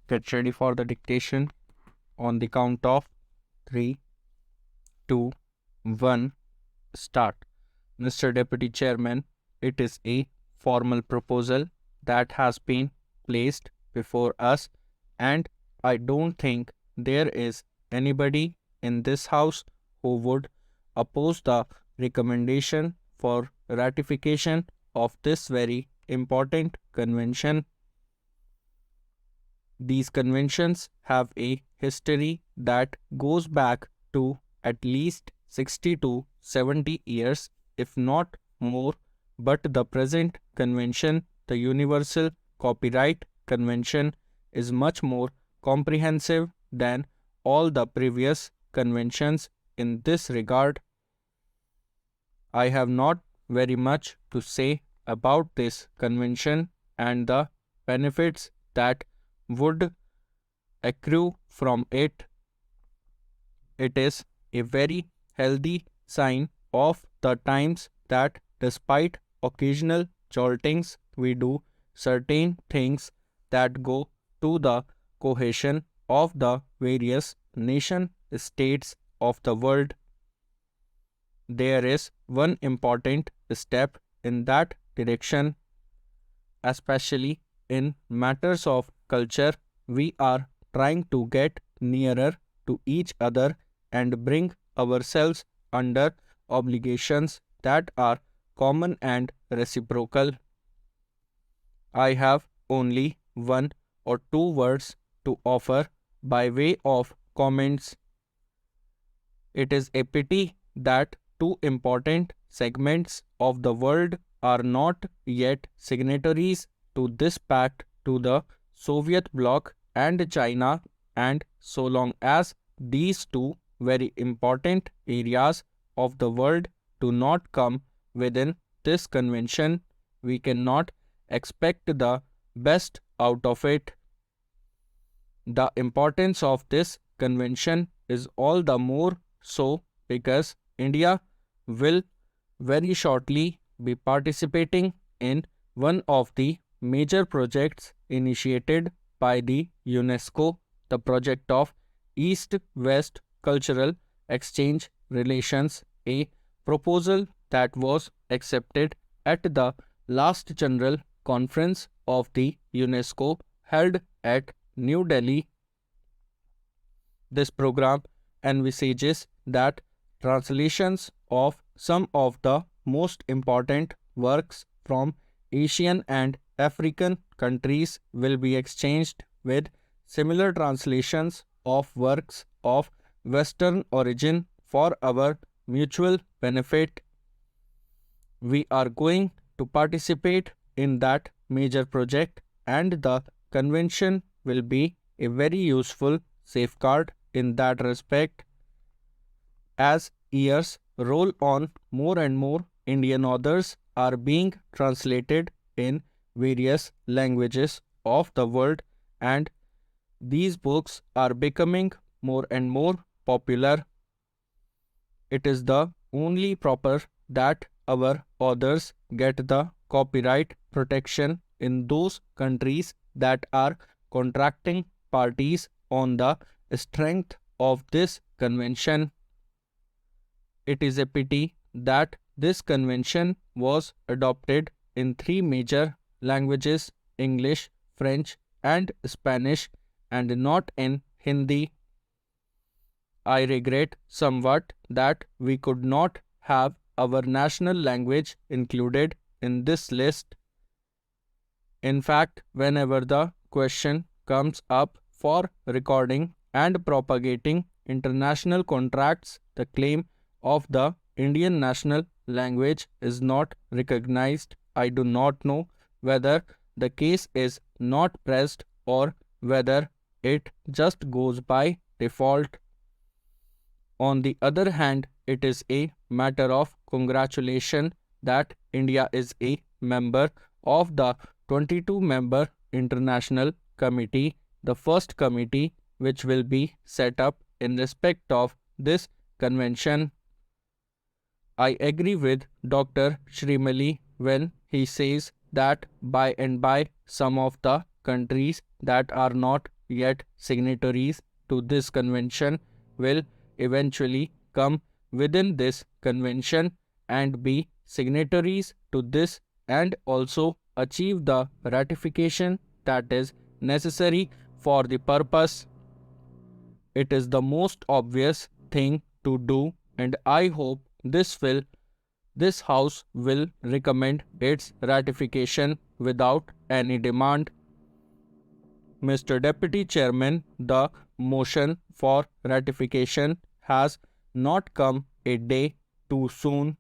Get ready for the dictation on the count of 3, 2, 1, start. Mr. Deputy Chairman, it is a formal proposal that has been placed before us, and I don't think there is anybody in this house who would oppose the recommendation for ratification of this very important convention. These conventions have a history that goes back to at least 60 to 70 years, if not more, but the present convention, the Universal Copyright Convention, is much more comprehensive than all the previous conventions in this regard. I have not very much to say about this convention and the benefits that would accrue from it. It is a very healthy sign of the times that despite occasional joltings, we do certain things that go to the cohesion of the various nation states of the world. There is one important step in that direction, especially in matters of culture. We are trying to get nearer to each other and bring ourselves under obligations that are common and reciprocal. I have only one or two words to offer by way of comments. It is a pity that two important segments of the world are not yet signatories to this pact to the Soviet bloc and China, and so long as these two very important areas of the world do not come within this convention, we cannot expect the best out of it. The importance of this convention is all the more so because India will very shortly be participating in one of the major projects initiated by the UNESCO, the project of East-West Cultural Exchange Relations, a proposal that was accepted at the last General Conference of the UNESCO held at New Delhi. This program envisages that translations of some of the most important works from Asian and African countries will be exchanged with similar translations of works of Western origin for our mutual benefit. We are going to participate in that major project, and the convention will be a very useful safeguard in that respect. As years roll on, more and more Indian authors are being translated in various languages of the world, and these books are becoming more and more popular. It is the only proper that our authors get the copyright protection in those countries that are contracting parties on the strength of this convention. It is a pity that this convention was adopted in three major languages: English, French, and Spanish, and not in Hindi. I regret somewhat that we could not have our national language included in this list. In fact, whenever the question comes up for recording and propagating international contracts, the claim of the Indian national language is not recognized. I do not know whether the case is not pressed or whether it just goes by default. On the other hand, it is a matter of congratulation that India is a member of the 22-member International Committee, the first committee which will be set up in respect of this convention. I agree with Dr. Shrimali when he says that by and by some of the countries that are not yet signatories to this convention will eventually come within this convention and be signatories to this and also achieve the ratification that is necessary for the purpose. It is the most obvious thing to do, and I hope this House will recommend its ratification without any demand. Mr. Deputy Chairman, the motion for ratification has not come a day too soon.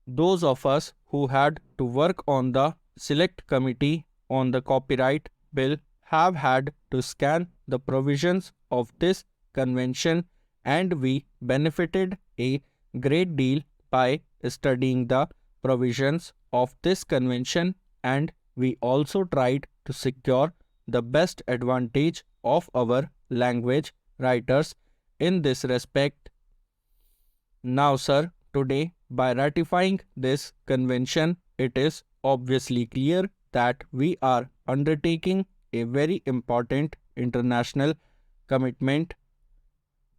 Those of us who had to work on the Select Committee on the Copyright Bill have had to scan the provisions of this convention, and we benefited a great deal by studying the provisions of this convention, and we also tried to secure the best advantage of our language writers in this respect. Now, sir, today, by ratifying this convention, it is obviously clear that we are undertaking a very important international commitment.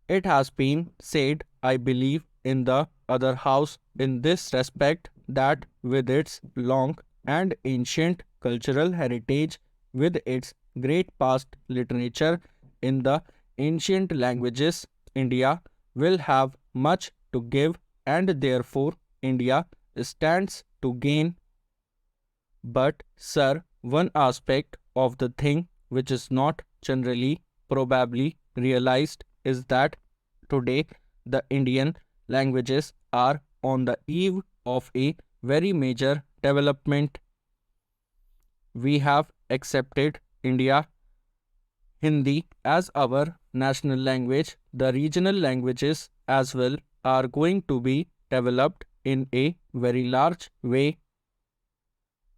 It has been said, I believe, in the other house in this respect that with its long and ancient cultural heritage, with its great past literature in the ancient languages, India will have much to give, and therefore India stands to gain. But, sir, one aspect of the thing which is not generally probably realized is that today the Indian languages are on the eve of a very major development. We have accepted India Hindi as our national language. The regional languages as well are going to be developed in a very large way.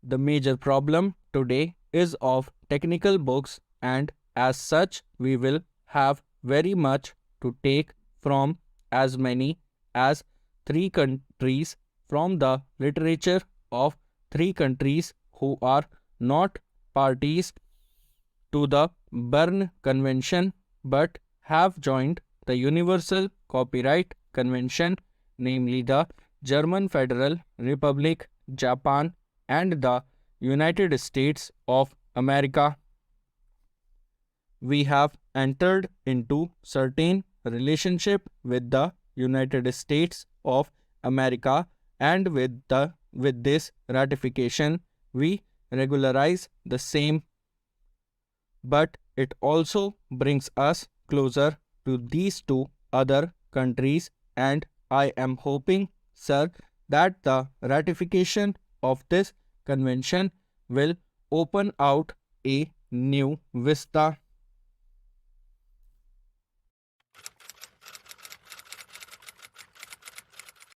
The major problem today is of technical books, and as such we will have very much to take from as many as 3 countries, from the literature of 3 countries who are not parties to the Berne Convention but have joined the Universal Copyright Convention, namely the German Federal Republic, Japan, and the United States of America. We have entered into certain relationship with the United States of America, and with this ratification we regularize the same. But it also brings us closer to these two other countries, and I am hoping, sir, that the ratification of this convention will open out a new vista.